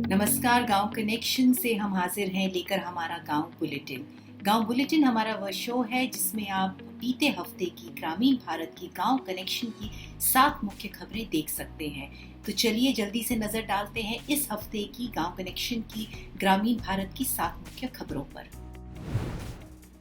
नमस्कार। गांव कनेक्शन से हम हाजिर हैं लेकर हमारा गांव बुलेटिन। गांव बुलेटिन हमारा वह शो है जिसमें आप बीते हफ्ते की ग्रामीण भारत की गांव कनेक्शन की 7 मुख्य खबरें देख सकते हैं। तो चलिए जल्दी से नजर डालते हैं इस हफ्ते की गांव कनेक्शन की ग्रामीण भारत की 7 मुख्य खबरों पर।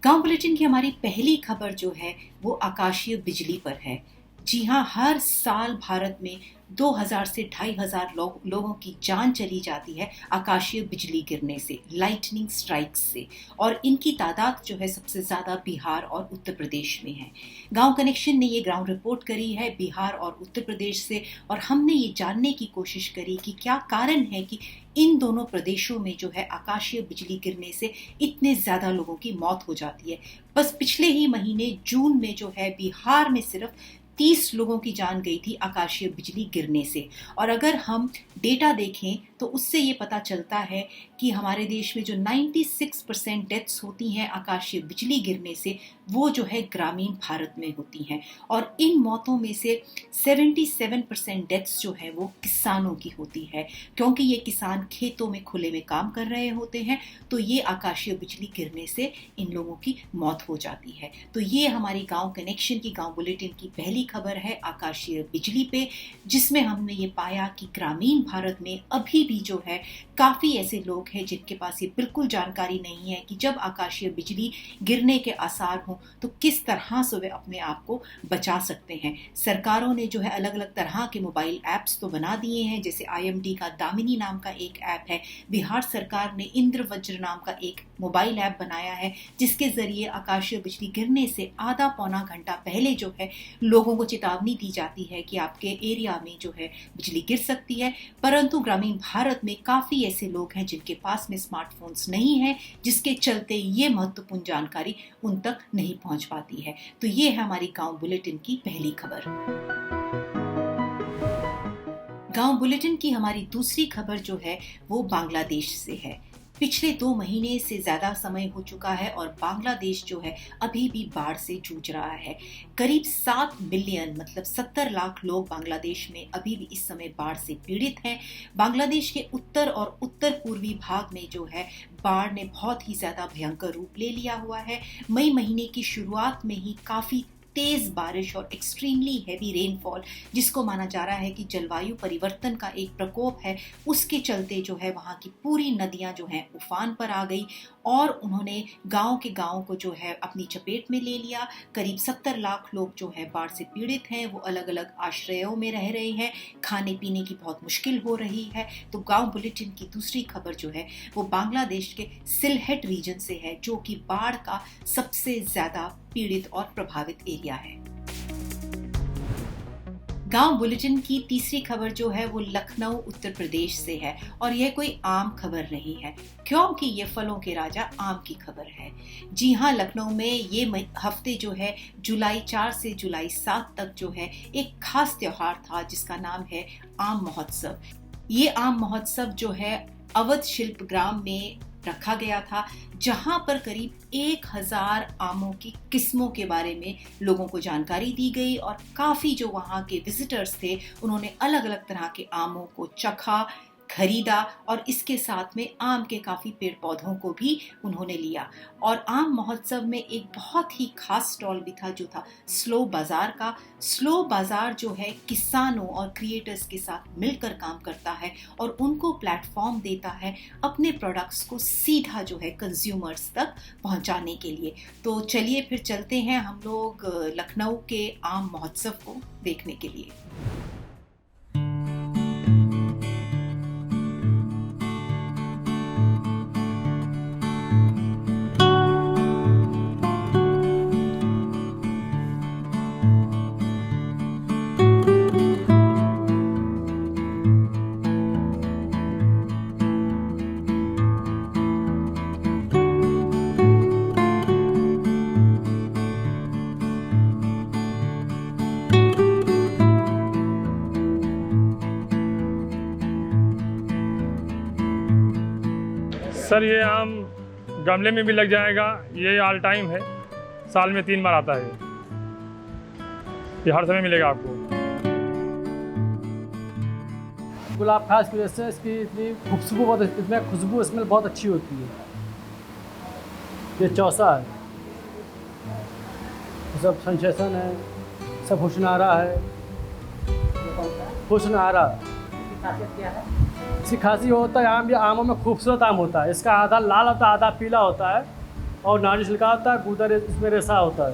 गांव बुलेटिन की हमारी पहली खबर जो है वो आकाशीय बिजली पर है। जी हाँ, हर साल भारत में 2000 से 2500 लोगों की जान चली जाती है आकाशीय बिजली गिरने से, लाइटनिंग स्ट्राइक्स से, और इनकी तादाद जो है सबसे ज्यादा बिहार और उत्तर प्रदेश में है। गांव कनेक्शन ने ये ग्राउंड रिपोर्ट करी है बिहार और उत्तर प्रदेश से, और हमने ये जानने की कोशिश करी कि क्या कारण है कि इन दोनों प्रदेशों में जो है आकाशीय बिजली गिरने से इतने ज्यादा लोगों की मौत हो जाती है। बस पिछले ही महीने जून में जो है बिहार में सिर्फ 30 लोगों की जान गई थी आकाशीय बिजली गिरने से। और अगर हम डेटा देखें तो उससे ये पता चलता है कि हमारे देश में जो 96% डेथ्स होती हैं आकाशीय बिजली गिरने से, वो जो है ग्रामीण भारत में होती हैं। और इन मौतों में से 77% डेथ्स जो है वो किसानों की होती है, क्योंकि ये किसान खेतों में खुले में काम कर रहे होते हैं, तो ये आकाशीय बिजली गिरने से इन लोगों की मौत हो जाती है। तो ये हमारी गांव कनेक्शन की गांव बुलेटिन की पहली खबर है आकाशीय बिजली पे, जिसमें हमने ये पाया कि ग्रामीण भारत में अभी भी जो है काफी ऐसे लोग हैं जिनके पास ये बिल्कुल जानकारी नहीं है कि जब आकाशीय बिजली गिरने के आसार हों तो किस तरह से वे अपने आप को बचा सकते हैं। सरकारों ने जो है अलग अलग तरह के मोबाइल ऐप्स तो बना दिए हैं, जैसे IMD का दामिनी नाम का एक ऐप है। बिहार सरकार ने इंद्र वज्र नाम का एक मोबाइल ऐप बनाया है, जिसके जरिए आकाशीय बिजली गिरने से आधा पौना घंटा पहले जो है लोगों को चेतावनी दी जाती है कि आपके एरिया में जो है बिजली गिर सकती है। परंतु ग्रामीण भारत में काफी ऐसे लोग हैं जिनके पास में स्मार्टफोन्स नहीं है, जिसके चलते ये महत्वपूर्ण जानकारी उन तक नहीं पहुंच पाती है। तो ये है हमारी गांव बुलेटिन की पहली खबर। गांव बुलेटिन की हमारी दूसरी खबर जो है वो बांग्लादेश से है। पिछले 2 महीने से ज्यादा समय हो चुका है और बांग्लादेश जो है अभी भी बाढ़ से जूझ रहा है। करीब 7 मिलियन मतलब 70 लाख लोग बांग्लादेश में अभी भी इस समय बाढ़ से पीड़ित हैं। बांग्लादेश के उत्तर और उत्तर पूर्वी भाग में जो है बाढ़ ने बहुत ही ज्यादा भयंकर रूप ले लिया हुआ है। मई महीने की शुरुआत में ही काफी तेज बारिश और एक्सट्रीमली हैवी रेनफॉल, जिसको माना जा रहा है कि जलवायु परिवर्तन का एक प्रकोप है, उसके चलते जो है वहां की पूरी नदियां जो हैं उफान पर आ गई और उन्होंने गांव के गांव को जो है अपनी चपेट में ले लिया। करीब 70 लाख लोग जो है बाढ़ से पीड़ित हैं, वो अलग अलग आश्रयों में रह रहे हैं, खाने पीने की बहुत मुश्किल हो रही है। तो गांव बुलेटिन की दूसरी खबर जो है वो बांग्लादेश के सिलहेट रीजन से है, जो कि बाढ़ का सबसे ज्यादा पीड़ित और प्रभावित एरिया है। गांव बुलेटिन की तीसरी खबर जो है वो लखनऊ उत्तर प्रदेश से है, और यह कोई आम खबर नहीं है, क्योंकि ये फलों के राजा आम की खबर है। जी हाँ, लखनऊ में ये हफ्ते जो है जुलाई 4 से जुलाई 7 तक जो है एक खास त्योहार था जिसका नाम है आम महोत्सव। ये आम महोत्सव जो है अवध शिल्प ग्राम में रखा गया था, जहां पर करीब 1000 आमों की किस्मों के बारे में लोगों को जानकारी दी गई, और काफी जो वहां के विजिटर्स थे उन्होंने अलग अलग तरह के आमों को चखा, खरीदा, और इसके साथ में आम के काफी पेड़ पौधों को भी उन्होंने लिया। और आम महोत्सव में एक बहुत ही खास स्टॉल भी था जो था स्लो बाजार का। स्लो बाजार जो है किसानों और क्रिएटर्स के साथ मिलकर काम करता है और उनको प्लेटफॉर्म देता है अपने प्रोडक्ट्स को सीधा जो है कंज्यूमर्स तक पहुंचाने के लिए। तो चलिए फिर चलते हैं हम लोग लखनऊ के आम महोत्सव को देखने के लिए। सर ये आम गमले में भी लग जाएगा, ये ऑल टाइम है, साल में 3 बार आता है, ये हर समय मिलेगा आपको। गुलाब खास की वजह से इसकी इतनी खुशबू बहुत, इसमें खुशबू स्मेल बहुत अच्छी होती है। ये चौसा है, सब सेंसेशन है, सब हुस्नारा है। हुस्नारा इसकी खासी होता है, आम, ये आमों में खूबसूरत आम होता है। इसका आधा लाल होता है, आधा पीला होता है, और नारियल छिलका होता है, गूदर इसमें रेसा होता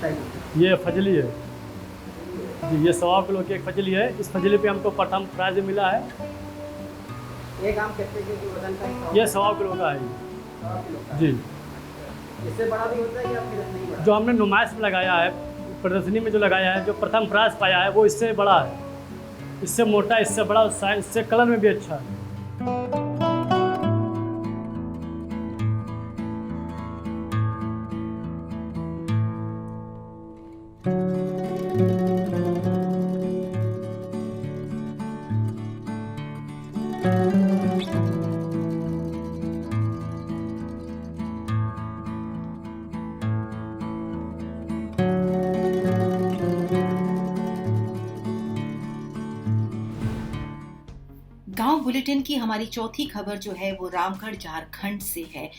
है। ये फजली है जी, ये 100 किलो की एक फजली है। इस फजली पे हमको प्रथम प्राइज मिला है। एक आम कितने के वजन का है? ये 100 किलो का है 100 किलो का। जी। इससे बड़ा भी होता है या फिर नहीं बड़ा? जो हमने नुमाइश में लगाया है, प्रदर्शनी में जो लगाया है, जो प्रथम प्राइज पाया है, वो इससे बड़ा है, इससे मोटा, इससे बड़ा, इससे कलर में भी अच्छा है। गांव बुलेटिन की हमारी चौथी खबर जो है वो रामगढ़ झारखंड से है।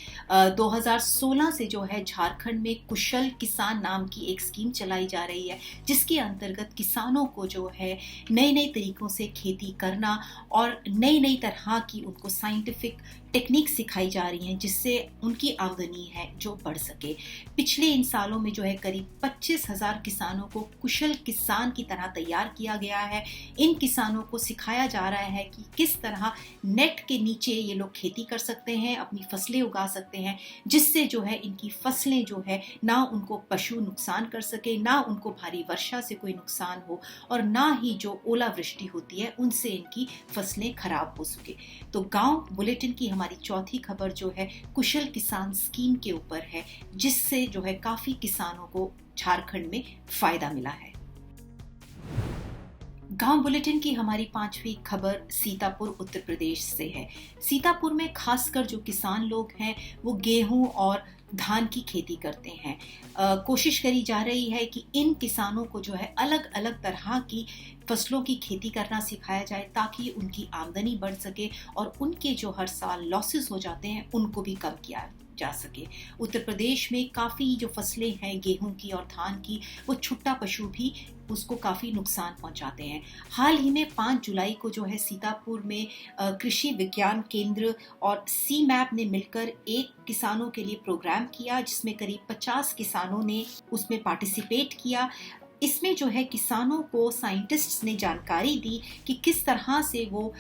2016 से जो है झारखंड में कुशल किसान नाम की एक स्कीम चलाई जा रही है, जिसके अंतर्गत किसानों को जो है नए नए तरीकों से खेती करना और नई नई तरह की उनको साइंटिफिक टेक्निक सिखाई जा रही हैं, जिससे उनकी आमदनी है जो बढ़ सके। पिछले इन सालों में जो है करीब 25,000 किसानों को कुशल किसान की तरह तैयार किया गया है। इन किसानों को सिखाया जा रहा है कि किस तरह नेट के नीचे ये लोग खेती कर सकते हैं, अपनी फसलें उगा सकते हैं, जिससे जो है इनकी फसलें जो है ना उनको पशु नुकसान कर सके, ना उनको भारी वर्षा से कोई नुकसान हो, और ना ही जो ओलावृष्टि होती है उनसे इनकी फसलें खराब हो सके। तो गांव बुलेटिन की हमारी चौथी खबर जो है कुशल किसान स्कीम के ऊपर है, जिससे जो है काफी किसानों को झारखंड में फायदा मिला है। गांव बुलेटिन की हमारी पांचवी खबर सीतापुर उत्तर प्रदेश से है। सीतापुर में खासकर जो किसान लोग हैं वो गेहूं और धान की खेती करते हैं। कोशिश करी जा रही है कि इन किसानों को जो है अलग अलग तरह की फसलों की खेती करना सिखाया जाए, ताकि उनकी आमदनी बढ़ सके और उनके जो हर साल लॉसेस हो जाते हैं उनको भी कम किया जा सके। उत्तर प्रदेश में काफ़ी जो फसलें हैं गेहूं की और धान की, वो छुट्टा पशु भी उसको काफ़ी नुकसान पहुंचाते हैं। हाल ही में 5 जुलाई को जो है सीतापुर में कृषि विज्ञान केंद्र और CMAP ने मिलकर एक किसानों के लिए प्रोग्राम किया, जिसमें करीब 50 किसानों ने उसमें पार्टिसिपेट किया। इसमें जो है किसानों को साइंटिस्ट्स ने जानकारी दी कि किस तरह से वो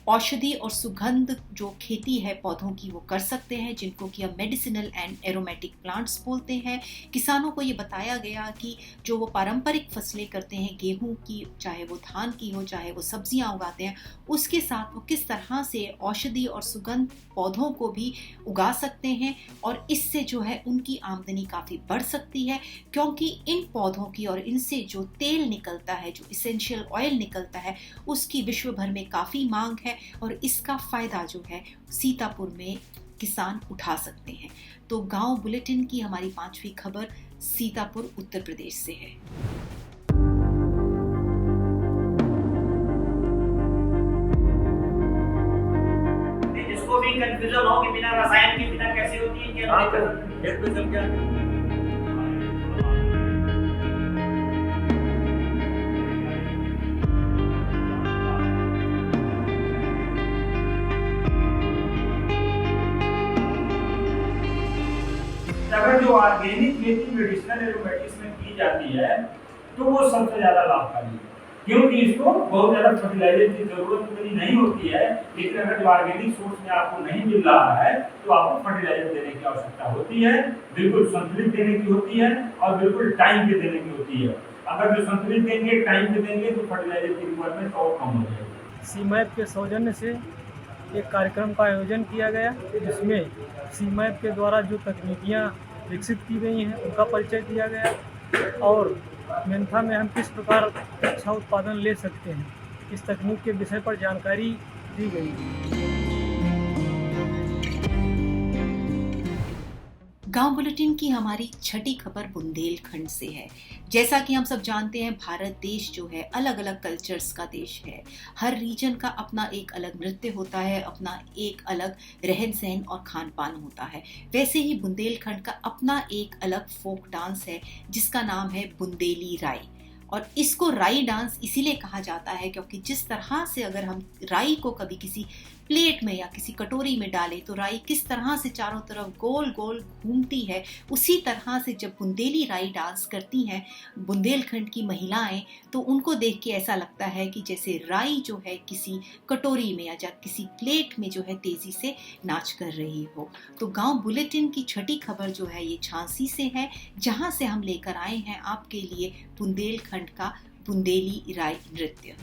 औषधि और सुगंध जो खेती है पौधों की वो कर सकते हैं, जिनको कि हम मेडिसिनल एंड एरोमेटिक प्लांट्स बोलते हैं। किसानों को ये बताया गया कि जो वो पारंपरिक फसलें करते हैं गेहूं की, चाहे वो धान की हो, चाहे वो सब्जियां उगाते हैं, उसके साथ वो किस तरह से औषधि और सुगंध पौधों को भी उगा सकते हैं, और इससे जो है उनकी आमदनी काफ़ी बढ़ सकती है, क्योंकि इन पौधों की और इनसे जो तेल निकलता है, जो इसेंशियल ऑयल निकलता है, उसकी विश्व भर में काफ़ी मांग है, और इसका फायदा जो है सीतापुर में किसान उठा सकते हैं। तो गांव बुलेटिन की हमारी पांचवी खबर सीतापुर उत्तर प्रदेश से है। इसको भी कंफ्यूजन हो कि बिना रसायन के बिना कैसे होती है क्या? खेत में चल गया। अगर जो ऑर्गेनिक खेती मेडिसिनल एरोमेटिक्स में की जाती है तो वो सबसे ज्यादा लाभकारी है, क्योंकि इसको बहुत ज्यादा फर्टिलाइजर की जरूरत मेरी नहीं होती है। लेकिन अगर जो ऑर्गेनिक सोर्स में आपको नहीं मिल रहा है तो आपको फर्टिलाइजर देने की आवश्यकता होती है, बिल्कुल संतुलित देने की होती है और बिल्कुल टाइम पे देने की होती है। अगर जो संतुलित देंगे, टाइम पे देंगे, तो फर्टिलाइजर की रिक्वायरमेंट और कम हो जाएगी। CMAP के सौजन्य से एक कार्यक्रम का आयोजन किया गया, जिसमें CMAP के द्वारा जो तकनीकियाँ विकसित की गई हैं उनका परिचय दिया गया, और मेंथा में हम किस प्रकार अच्छा उत्पादन ले सकते हैं, इस तकनीक के विषय पर जानकारी दी गई। गांव बुलेटिन की हमारी छठी खबर बुंदेलखंड से है। जैसा कि हम सब जानते हैं, भारत देश जो है अलग अलग कल्चर्स का देश है। हर रीजन का अपना एक अलग नृत्य होता है, अपना एक अलग रहन सहन और खान पान होता है। वैसे ही बुंदेलखंड का अपना एक अलग फोक डांस है जिसका नाम है बुंदेली राई। और इसको राई डांस इसीलिए कहा जाता है क्योंकि जिस तरह से अगर हम राई को कभी किसी प्लेट में या किसी कटोरी में डालें तो राई किस तरह से चारों तरफ गोल गोल घूमती है, उसी तरह से जब बुंदेली राई डांस करती हैं बुंदेलखंड की महिलाएं तो उनको देख के ऐसा लगता है कि जैसे राई जो है किसी कटोरी में या किसी प्लेट में जो है तेजी से नाच कर रही हो। तो गांव बुलेटिन की छठी खबर जो है ये झांसी से है, जहां से हम लेकर आए हैं आपके लिए बुंदेलखंड का बुंदेली राई नृत्य।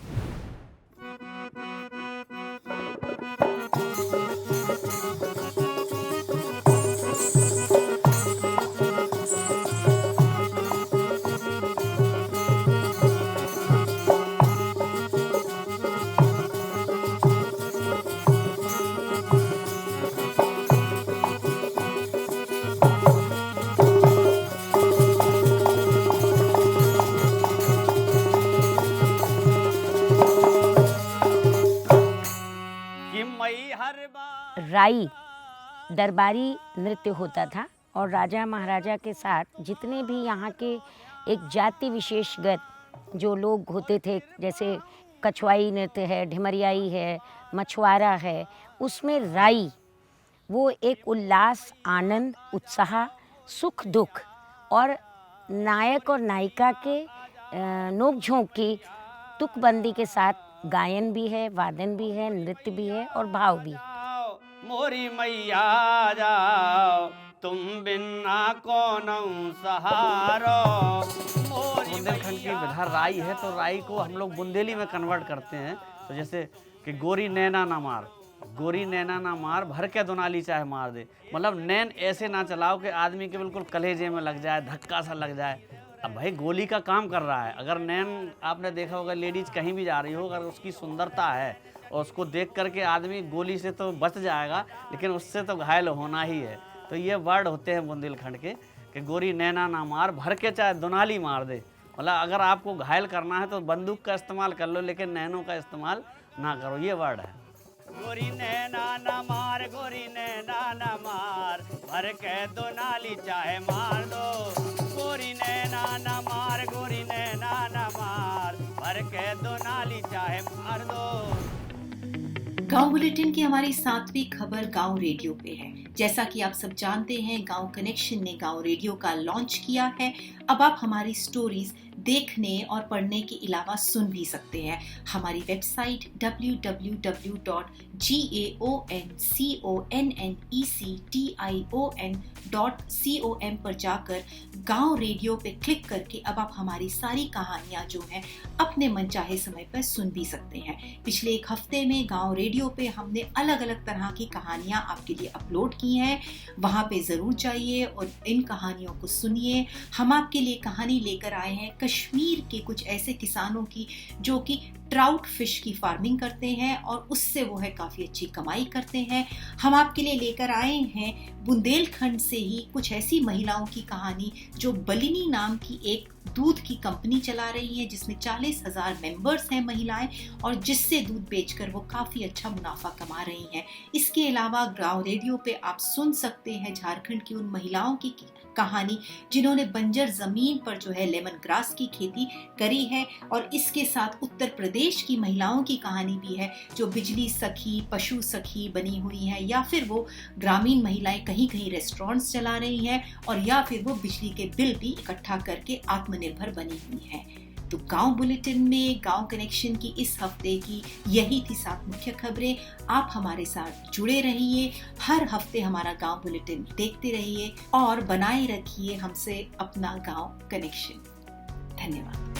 राई दरबारी नृत्य होता था और राजा महाराजा के साथ जितने भी यहाँ के एक जाति विशेषगत जो लोग होते थे, जैसे कछवाई नृत्य है, ढिमरियाई है, मछुआरा है, उसमें राई वो एक उल्लास, आनंद, उत्साह, सुख दुख और नायक और नायिका के नोक झोंक की तुकबंदी के साथ गायन भी है, वादन भी है, नृत्य भी है और भाव भी। मोरी मैया जाओ तुम बिना कौन सहारो। बुंदेलखंड की विधा राई है तो राई को हम लोग बुंदेली में कन्वर्ट करते हैं। तो जैसे कि गोरी नैना ना मार, गोरी नैना ना मार, भर के दुनाली चाहे मार दे। मतलब नैन ऐसे ना चलाओ कि आदमी के बिल्कुल कलेजे में लग जाए, धक्का सा लग जाए। अब भाई गोली का काम कर रहा है, अगर नैन आपने देखा होगा लेडीज कहीं भी जा रही हो, अगर उसकी सुंदरता है और उसको देख करके आदमी गोली से तो बच जाएगा लेकिन उससे तो घायल होना ही है। तो ये वर्ड होते हैं बुंदेलखंड के कि गोरी नैना ना मार, भर के चाहे दुनाली मार दे। मतलब अगर आपको घायल करना है तो बंदूक का इस्तेमाल कर लो लेकिन नैनों का इस्तेमाल ना करो, ये वर्ड है। गोरी नैना ना मार, गोरी नैना ना मार, भर के दुनाली चाहे मार दो। गोरी नैना ना मार, गोरी नैना ना मार, भर के दुनाली चाहे मार दो। गांव बुलेटिन की हमारी 7वीं खबर गांव रेडियो पे है। जैसा कि आप सब जानते हैं, गांव कनेक्शन ने गांव रेडियो का लॉन्च किया है। अब आप हमारी स्टोरीज देखने और पढ़ने के अलावा सुन भी सकते हैं। हमारी वेबसाइट www.gaonConnection.com पर जाकर गांव रेडियो पे क्लिक करके अब आप हमारी सारी कहानियां जो हैं अपने मनचाहे समय पर सुन भी सकते हैं। पिछले एक हफ्ते में गांव रेडियो पे हमने अलग अलग तरह की कहानियां आपके लिए अपलोड की हैं। वहां पे जरूर जाइए और इन कहानियों को सुनिए। हम आपके लिए कहानी लेकर आए हैं कश्मीर के कुछ ऐसे किसानों की जो कि ट्राउट फिश की फार्मिंग करते हैं और उससे वो है काफ़ी अच्छी कमाई करते हैं। हम आपके लिए लेकर आए हैं बुंदेलखंड से ही कुछ ऐसी महिलाओं की कहानी जो बलिनी नाम की एक दूध की कंपनी चला रही है जिसमें 40,000 मेंबर्स हैं महिलाएं और जिससे दूध बेचकर वो काफ़ी अच्छा मुनाफा कमा रही हैं। इसके अलावा गांव रेडियो पे आप सुन सकते हैं झारखंड की उन महिलाओं की कहानी जिन्होंने बंजर जमीन पर जो है लेमन ग्रास की खेती करी है और इसके साथ उत्तर प्रदेश की महिलाओं की कहानी भी है जो बिजली सखी, पशु सखी बनी हुई हैं या फिर वो ग्रामीण महिलाएं कहीं कहीं रेस्टोरेंट्स चला रही हैं और या फिर वो बिजली के बिल भी इकट्ठा करके आत्मनिर्भर बनी हुई हैं। तो गांव बुलेटिन में गांव कनेक्शन की इस हफ्ते की यही थी 7 मुख्य खबरें। आप हमारे साथ जुड़े रहिए, हर हफ्ते हमारा गांव बुलेटिन देखते रहिए और बनाए रखिए हमसे अपना गांव कनेक्शन। धन्यवाद।